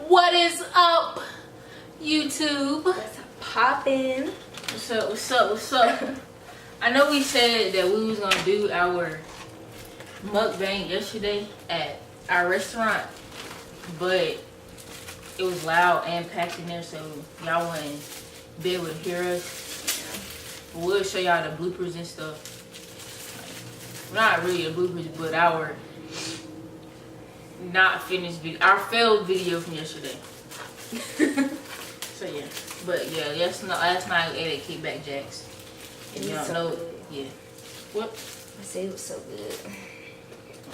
What is up, YouTube? What's poppin'? What's up? What's up? What's up? I know we said that we was gonna do our mukbang yesterday at our restaurant, but it was loud and packed in there, so y'all wouldn't be able to hear us. We'll show y'all the bloopers and stuff. Not really the bloopers, but our not finished video, our failed video from yesterday. So yeah, but yeah, last night we ate at Kickback Jacks. And It you was don't so know, good. yeah. What? I said it was so good.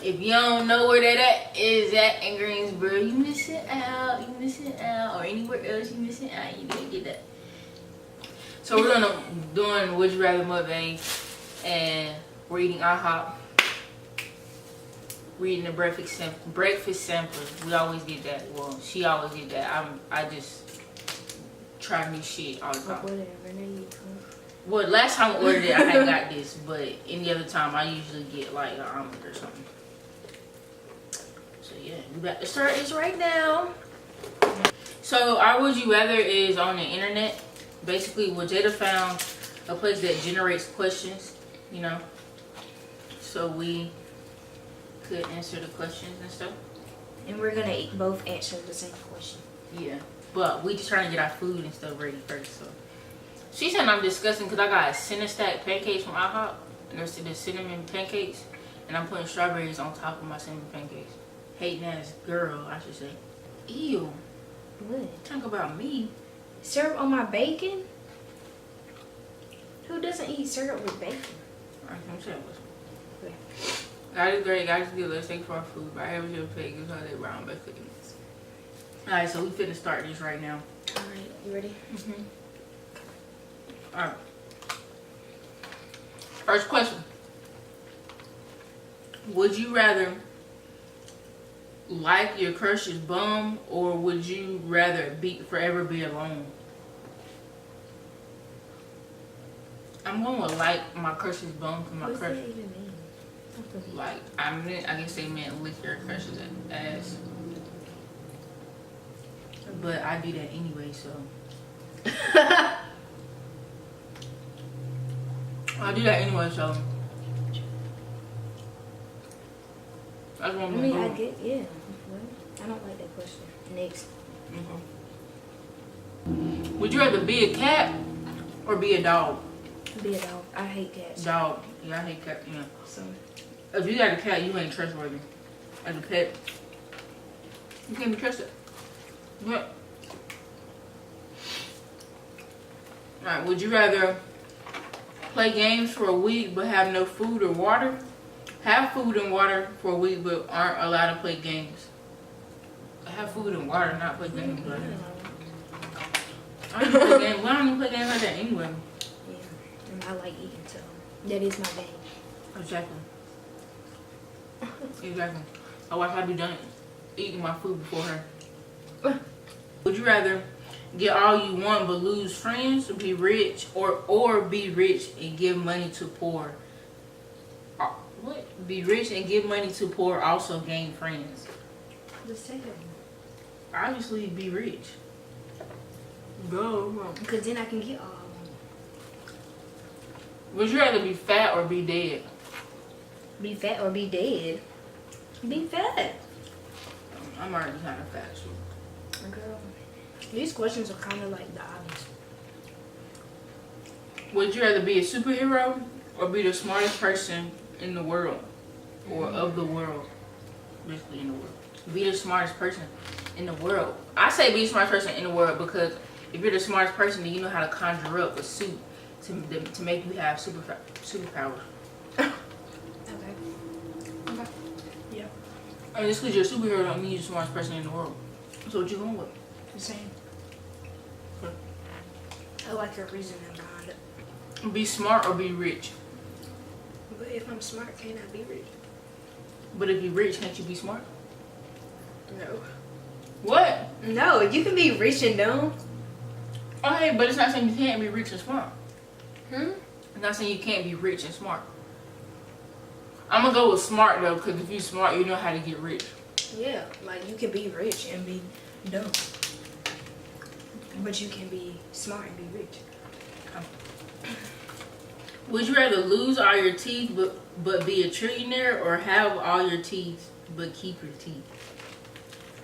If you don't know where that is at in Greensboro, you missing out. You missing out, or anywhere else you missing out. You didn't get that. So we're doing Would You Rather mukbang, and we're eating iHOP. We're eating the breakfast sampler. We always get that. Well, she always get that. I just try new shit all the time. Whatever. There you go. Well, last time I ordered it, I hadn't got this, but any other time I usually get like an omelet or something. So yeah, we about to start this right now. So our Would You Rather is on the internet. Basically, Jada found a place that generates questions, you know, so we could answer the questions and stuff. And we're gonna both answer the same question. Yeah, but we just trying to get our food and stuff ready first. So she said I'm disgusting because I got cinnamon stack pancakes from iHOP, and there's the cinnamon pancakes, and I'm putting strawberries on top of my cinnamon pancakes. Hating ass girl, I should say. Ew. What? Talk about me. Syrup on my bacon? Who doesn't eat syrup with bacon? Alright, I'm saying what's Okay. God is great, God is good. Let's take for our food. By every single pig is how they round by cooking. Alright, so we finna start this right now. Alright, you ready? Alright. First question. Would you rather like your crush's bum, or would you rather forever be alone? I'm going with like my crush's bum because my What does crush. that even mean? Like, I guess they meant lick your crush's ass. But I do that anyway, so. I do that anyway, so. That's what I'm gonna do. I get, yeah. What? I don't like that question. Next. Would you rather be a cat or be a dog? Be a dog. I hate cats. Dog. Yeah, I hate cats. Yeah. So, If you got a cat, you ain't trustworthy. As a pet, you can't be trusted. What? Alright, would you rather play games for a week but have no food or water? Have food and water for a week but aren't allowed to play games. Have food and water, not play games. But I don't even play games. Well, I don't even play games like that anyway. yeah. And I like eating, so that is my game. Exactly. Exactly. My wife, I be done eating my food before her. Would you rather get all you want but lose friends, or be rich, or be rich and give money to poor? What? Be rich and give money to poor, also gain friends. The second one. Obviously, be rich. Go. Because then I can get all of them. Would you rather be fat or be dead? Be fat or be dead? Be fat. I'm already kind of fat, so. Girl. These questions are kind of like the obvious. Would you rather be a superhero or be the smartest person in the world, or of the world? Basically, in the world. Be the smartest person in the world. I say be the smartest person in the world because if you're the smartest person, then you know how to conjure up a suit to make you have superpowers. Okay. Okay. Yeah. I mean, just because you're a superhero don't mean you're the smartest person in the world. So what you going with? The same. Okay. I like your reasoning behind it. Be smart or be rich. But if I'm smart, can't I be rich? But if you're rich, can't you be smart? No. What? No, you can be rich and dumb. Okay, but it's not saying you can't be rich and smart. Hmm? It's not saying you can't be rich and smart. I'm gonna go with smart though, because if you're smart, you know how to get rich. Yeah, like you can be rich and be dumb. But you can be smart and be rich. Would you rather lose all your teeth but be a trillionaire, or have all your teeth but keep your teeth?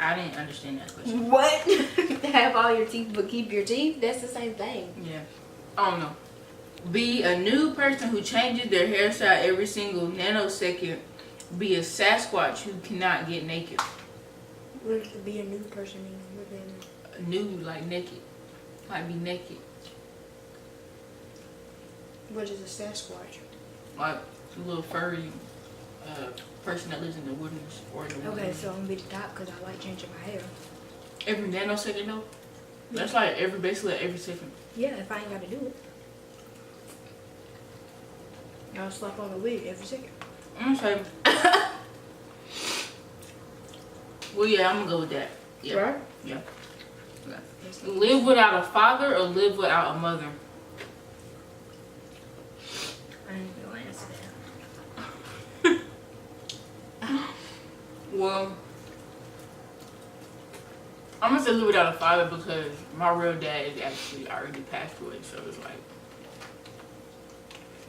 I didn't understand that question. What? Have all your teeth but keep your teeth? That's the same thing. Yeah. I don't know. Be a new person who changes their hairstyle every single nanosecond. Be a Sasquatch who cannot get naked. What does be a new person mean? What does that mean? Nude, like naked. Like be naked. What is a Sasquatch? Like a little furry person that lives in the wilderness or in the Okay, wilderness. so I'm gonna be the top because I like changing my hair. Every nanosecond though? That's like basically every second. Yeah, if I ain't gotta do it. I'll slap on a wig every second. I'm saying. Well, yeah, I'm gonna go with that. Yeah. Right? Yeah. Live without a father or live without a mother? I ain't gonna answer that. Well, I'm gonna say live without a father because my real dad is actually already passed away, so it's like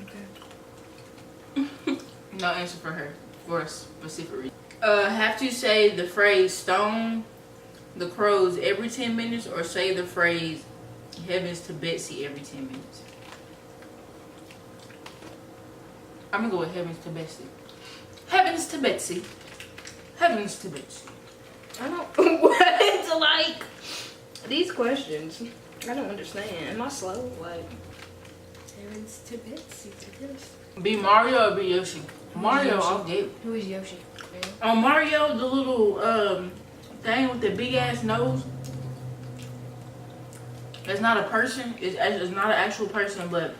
Okay. no answer for her for a specific reason. Have to say the phrase "stone the crows" every 10 minutes, or say the phrase "heavens to Betsy" every 10 minutes. I'm gonna go with heavens to Betsy. Heavens to Betsy. Heavens to Betsy. I don't what like these questions. I don't understand. Am I slow? Like heavens to Betsy to this. Be Mario or be Yoshi? Mario, I'll get. Who is Yoshi? Mario, the little thing with the big ass nose. It's not a person. It's not an actual person, but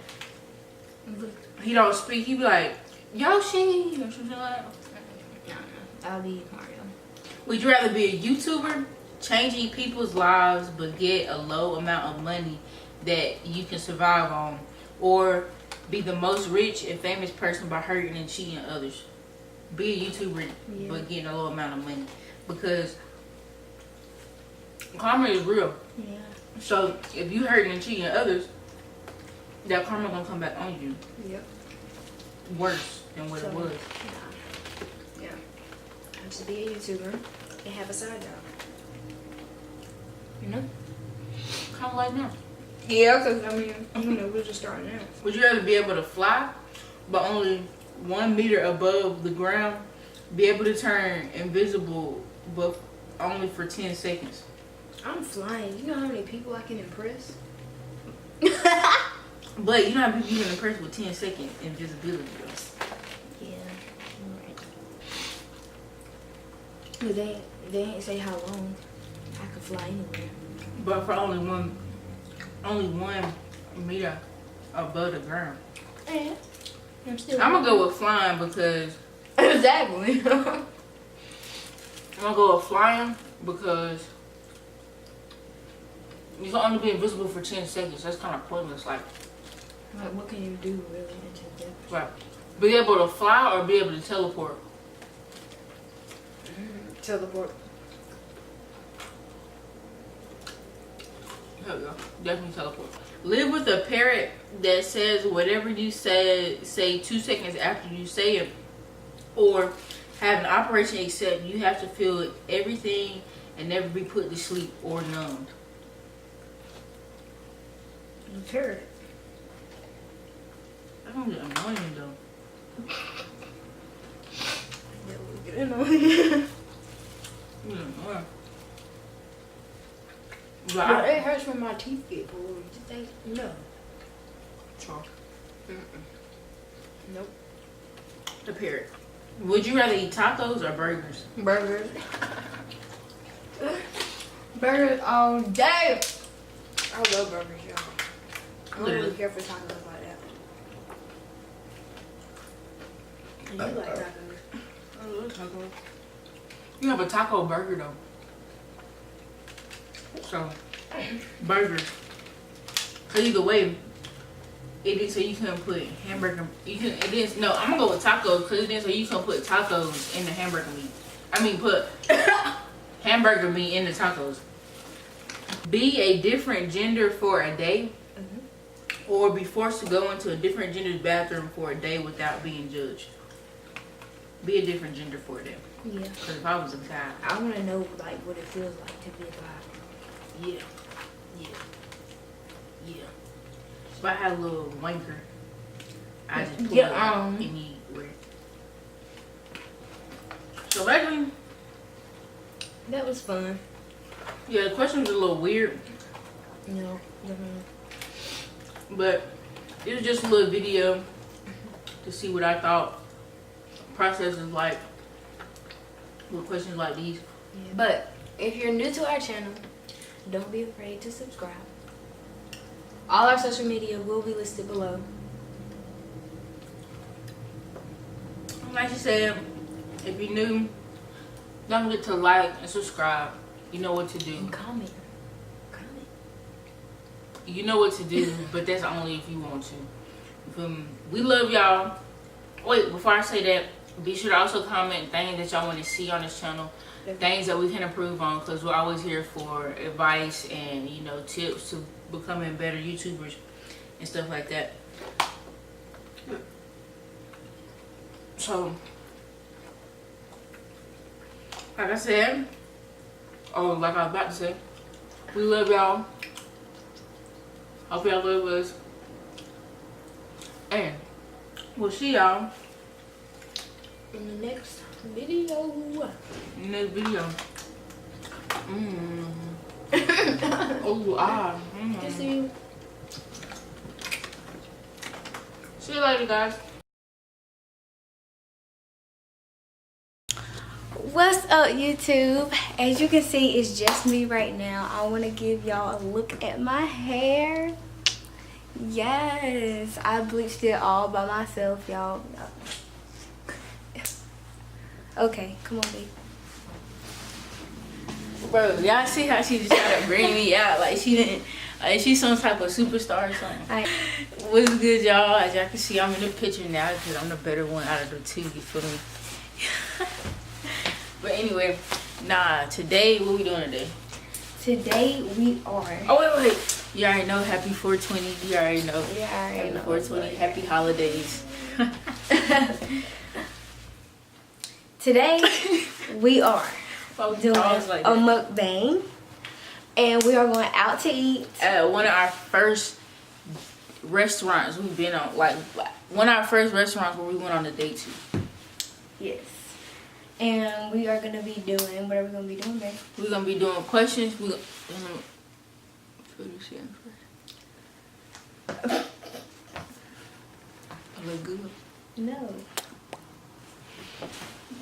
he don't speak. He be like Yoshi or something like that. No, I'll be Mario. Would you rather be a YouTuber changing people's lives but get a low amount of money that you can survive on, or be the most rich and famous person by hurting and cheating others? Be a YouTuber but getting a low amount of money, because karma is real. Yeah. So if you hurting and cheating others, that karma gonna come back on you. Yep. Worse than what it was. Yeah. I'll just be a YouTuber and have a side job. You know? Kind of like now. Yeah, because I mean, we're just starting now. Would you rather be able to fly but only 1 meter above the ground, be able to turn invisible but only for 10 seconds? I'm flying. You know how many people I can impress? But you know how people you can impress with 10 second invisibility though. Yeah. Right. But they ain't say how long I could fly anywhere. But for only one meter above the ground. Yeah. I'm gonna go with flying because exactly. I'm gonna go with flying because you can only be invisible for 10 seconds. That's kind of pointless. Like What can you do really in 10 seconds? right. Be able to fly or be able to teleport? Teleport. There we go. Definitely teleport. Live with a parrot that says whatever you say 2 seconds after you say it, or have an operation except you have to feel everything and never be put to sleep or numbed. The parrot. That's gonna get annoying though. That would get annoying. Yeah. But it hurts when my teeth get pulled. You think? No. Sure. Nope. The parrot. Would you rather eat tacos or burgers? Burgers. Burgers all day. I love burgers, y'all. I don't really care for tacos like that. And you like tacos. I love tacos. You have a taco burger though. So, burgers. Cause either way, it didn't say you couldn't put hamburger. It didn't. No, I'm gonna go with tacos because it didn't say you couldn't put tacos in the hamburger meat. I mean, put hamburger meat in the tacos. Be a different gender for a day, or be forced to go into a different gender's bathroom for a day without being judged. Be a different gender for a day. Yeah. Because if I was a guy, I want to know like what it feels like to be a guy. yeah. If I had a little wanker, I just pull it out anywhere. So basically, That was fun. yeah, the question was a little weird, No, definitely. but it was just a little video to see what I thought processes like with questions like these. Yeah. But if you're new to our channel, don't be afraid to subscribe. All our social media will be listed below. Like you said, if you're new, don't forget to like and subscribe. You know what to do. And comment. You know what to do, but that's only if you want to. You feel me? We love y'all. Wait, before I say that, be sure to also comment things that y'all want to see on this channel. Things that we can improve on, because we're always here for advice and, you know, tips to becoming better YouTubers and stuff like that. So, like I said, like I was about to say, we love y'all. Hope y'all love us. And we'll see y'all In the next video. next video. See you. See you later, guys. What's up, YouTube? As you can see, it's just me right now. I want to give y'all a look at my hair. Yes, I bleached it all by myself, y'all. Okay, come on, babe. Bro, y'all see how she just tried to bring me out like she didn't, like she's some type of superstar or something. What's good, y'all? As y'all can see, I'm in the picture now because I'm the better one out of the two, you feel me? But anyway, today, what we doing today? Today we are. Oh, wait. You already know, happy 420. You already know. Yeah, I already know. 420, happy holidays. Today we are doing like a mukbang, and we are going out to eat at one of our first restaurants we've been on, like one of our first restaurants where we went on a date to. Yes. And we are gonna be doing, what are we gonna be doing, babe? We're gonna be doing questions. We're gonna put this in first. I look good. No.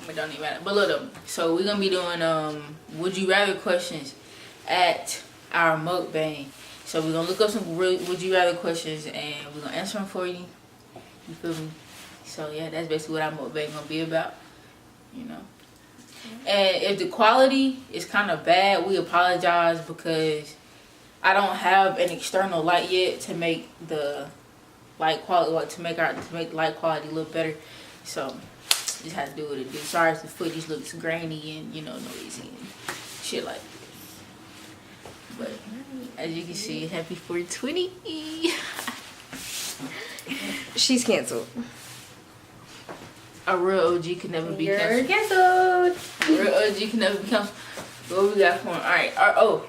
It don't even matter. But look up. So we're gonna be doing would you rather questions at our mukbang. So we're gonna look up some would you rather questions and we're gonna answer them for you. You feel me? So yeah, that's basically what our mukbang gonna be about. You know. And if the quality is kind of bad, we apologize because I don't have an external light yet to make the light quality, like to make light quality look better. So just have to do what it do. Sorry if the footage looks grainy and, you know, noisy and shit like that. But as you can see, happy 420. She's canceled. A real OG can never be You're canceled. canceled. A real OG can never be canceled. What we got for him? Alright.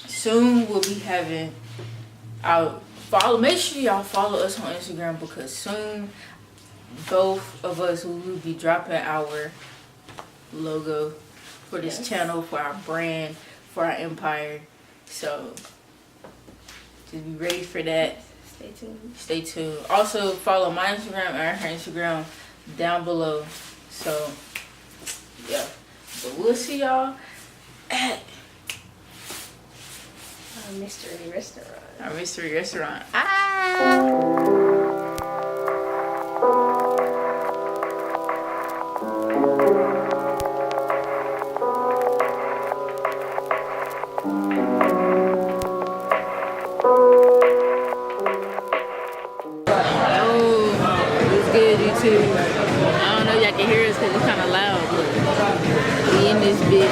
Soon we'll be having our follow. Make sure y'all follow us on Instagram because soon both of us will be dropping our logo for this channel, for our brand, for our empire. So just be ready for that. Stay tuned. Stay tuned. Also follow my Instagram and her Instagram down below. So yeah. But we'll see y'all at Our mystery restaurant. our mystery restaurant. What's good, YouTube? I don't know if y'all can hear us because it's kind of loud, but